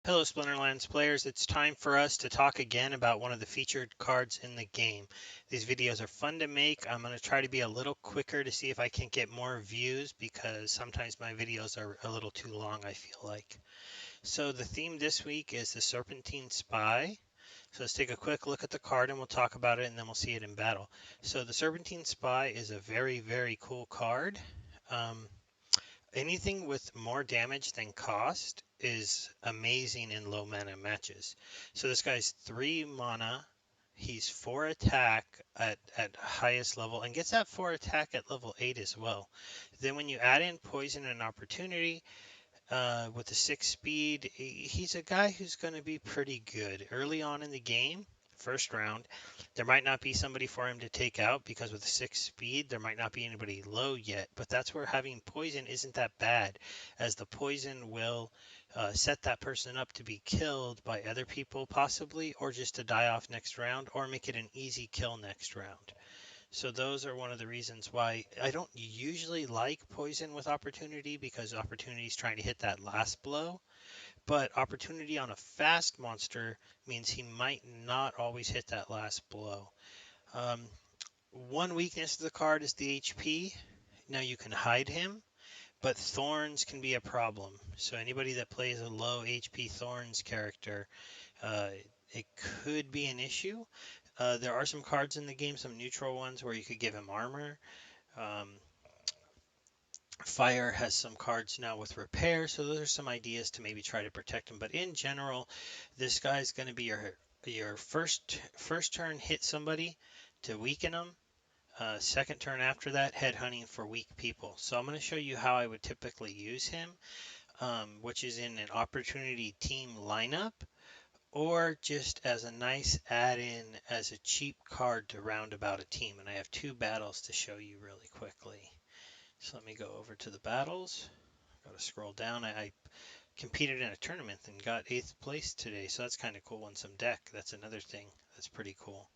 Hello, Splinterlands players. It's time for us to talk again about one of the featured cards in the game. These videos are fun to make. I'm going to try to be a little quicker to see if I can get more views because sometimes my videos are a little too long, I feel like. So the theme this week is the Serpentine Spy. So let's take a quick look at the card and we'll talk about it and then we'll see it in battle. So the Serpentine Spy is a very, very cool card. Um, Anything with more damage than cost is amazing in low mana matches. So this guy's 3 mana. He's 4 attack at highest level and gets that 4 attack at level 8 as well. Then when you add in poison and opportunity with the 6 speed, he's a guy who's going to be pretty good early on in the game. First round, there might not be somebody for him to take out because with the 6 speed, there might not be anybody low yet. But that's where having poison isn't that bad, as the poison will set that person up to be killed by other people, possibly, or just to die off next round, or make it an easy kill next round. So those are one of the reasons why I don't usually like poison with opportunity because opportunity is trying to hit that last blow. But opportunity on a fast monster means he might not always hit that last blow. Um, One weakness of the card is the HP. Now you can hide him, but thorns can be a problem. So anybody that plays a low HP thorns character, uh, it could be an issue. There are some cards in the game, some neutral ones, where you could give him armor. Um, Fire has some cards now with repair, so those are some ideas to maybe try to protect him. But in general, this guy's going to be your first turn hit somebody to weaken them. Second turn after that, headhunting for weak people. So I'm going to show you how I would typically use him, which is in an opportunity team lineup, or just as a nice add-in as a cheap card to round about a team. And I have 2 battles to show you really quickly. So let me go over to the battles. Got to scroll down. I competed in a tournament and got 8th place today, so that's kind of cool. And some deck. That's another thing that's pretty cool.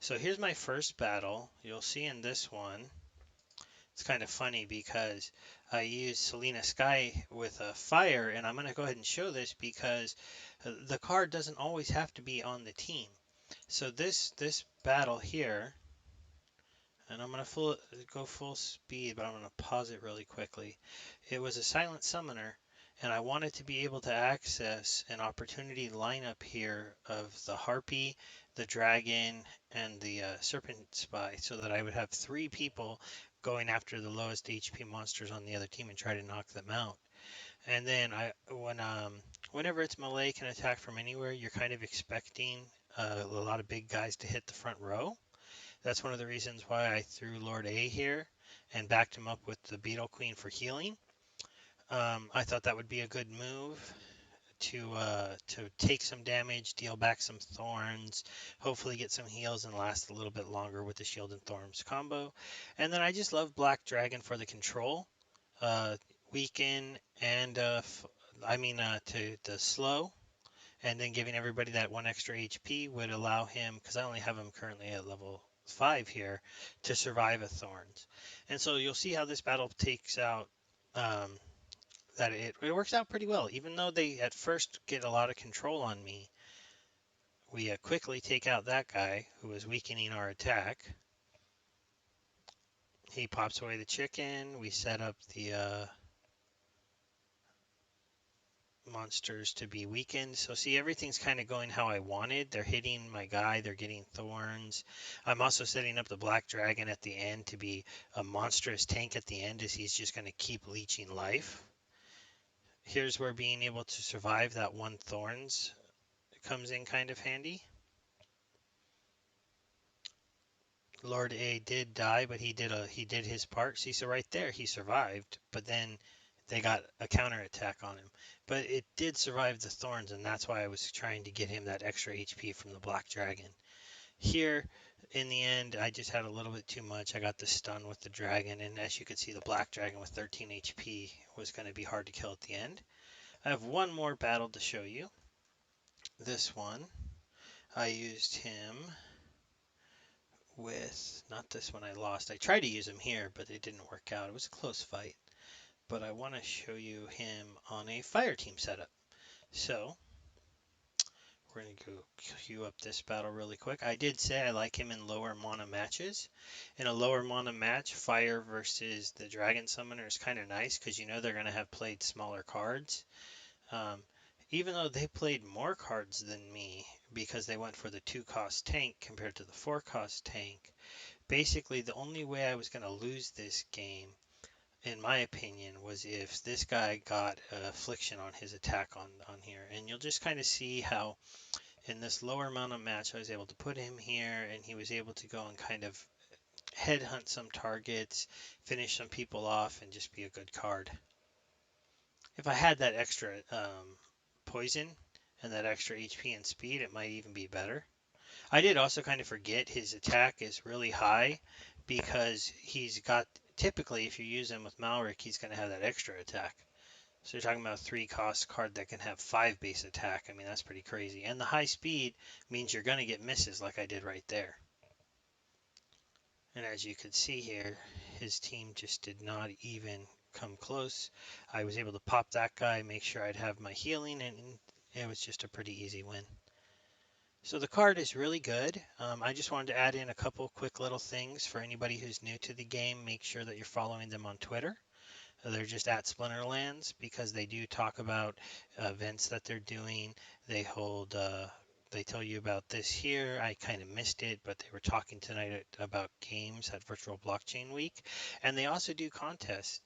So here's my first battle. You'll see in this one, it's kind of funny because I used Selena Sky with a fire, and I'm going to go ahead and show this because the card doesn't always have to be on the team. So this battle here, and I'm going to go full speed, but I'm going to pause it really quickly. It was a silent summoner, and I wanted to be able to access an opportunity lineup here of the Harpy, the Dragon, and the Serpent Spy, so that I would have 3 people going after the lowest HP monsters on the other team and try to knock them out. And then whenever it's melee can attack from anywhere, you're kind of expecting a lot of big guys to hit the front row. That's one of the reasons why I threw Lord A here and backed him up with the Beetle Queen for healing. I thought that would be a good move to take some damage, deal back some thorns, hopefully get some heals and last a little bit longer with the shield and thorns combo. And then I just love Black Dragon for the control, uh, weaken, and to the slow. And then giving everybody that 1 extra HP would allow him, because I only have him currently at level 5 here, to survive a Thorns. And so you'll see how this battle takes out, that it works out pretty well. Even though they at first get a lot of control on me, we quickly take out that guy who is weakening our attack. He pops away the chicken. We set up the monsters to be weakened. So see, everything's kind of going how I wanted. They're hitting my guy, they're getting thorns. I'm also setting up the Black Dragon at the end to be a monstrous tank at the end, as he's just going to keep leeching life. Here's where being able to survive that 1 thorns comes in kind of handy. Lord A did die, but he did his part. See, so right there he survived, but then they got a counterattack on him. But it did survive the thorns, and that's why I was trying to get him that extra HP from the Black Dragon. Here, in the end, I just had a little bit too much. I got the stun with the dragon, and as you can see, the Black Dragon with 13 HP was going to be hard to kill at the end. I have one more battle to show you. This one, I used him with, not this one I lost. I tried to use him here, but it didn't work out. It was a close fight. But I want to show you him on a fire team setup. So We're going to go queue up this battle really quick. I did say I like him in lower mana matches. In a lower mana match, Fire versus the Dragon Summoner is kind of nice because you know they're going to have played smaller cards. Um, Even though they played more cards than me because they went for the 2-cost tank compared to the 4-cost tank, basically the only way I was going to lose this game, in my opinion, was if this guy got affliction on his attack on here. And you'll just kind of see how in this lower mana match I was able to put him here and he was able to go and kind of headhunt some targets, finish some people off, and just be a good card. If I had that extra poison and that extra HP and speed, it might even be better. I did also kind of forget his attack is really high because he's got, typically if you use him with Malric, he's going to have that extra attack. So you're talking about a 3-cost card that can have 5 base attack. I mean, that's pretty crazy. And the high speed means you're going to get misses like I did right there. And as you can see here, his team just did not even come close. I was able to pop that guy, make sure I'd have my healing, and it was just a pretty easy win. So the card is really good. I just wanted to add in a couple quick little things for anybody who's new to the game. Make sure that you're following them on Twitter. They're just at Splinterlands because they do talk about events that they're doing. They hold, they tell you about this here. I kind of missed it, but they were talking tonight about games at Virtual Blockchain Week. And they also do contests.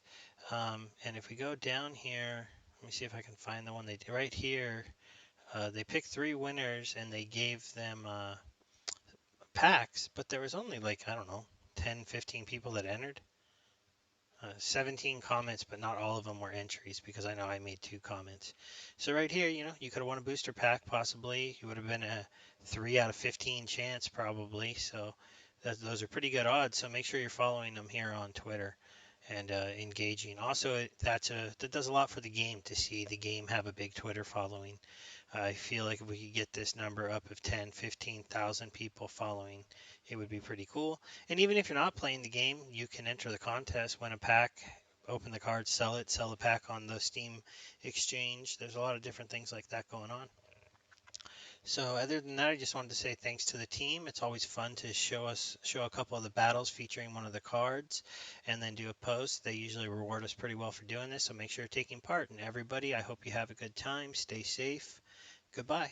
And if we go down here, let me see if I can find the one they did right here. They picked 3 winners and they gave them packs, but there was only like, I don't know, 10, 15 people that entered. 17 comments, but not all of them were entries because I know I made 2 comments. So right here, you know, you could have won a booster pack possibly. You would have been a 3 out of 15 chance probably. So those are pretty good odds. So make sure you're following them here on Twitter and engaging. Also, that does a lot for the game to see the game have a big Twitter following. I feel like if we could get this number up of 10, 15,000 people following, it would be pretty cool. And even if you're not playing the game, you can enter the contest, win a pack, open the card, sell it, sell the pack on the Steam exchange. There's a lot of different things like that going on. So other than that, I just wanted to say thanks to the team. It's always fun to show a couple of the battles featuring one of the cards and then do a post. They usually reward us pretty well for doing this, so make sure you're taking part. And everybody, I hope you have a good time. Stay safe. Goodbye.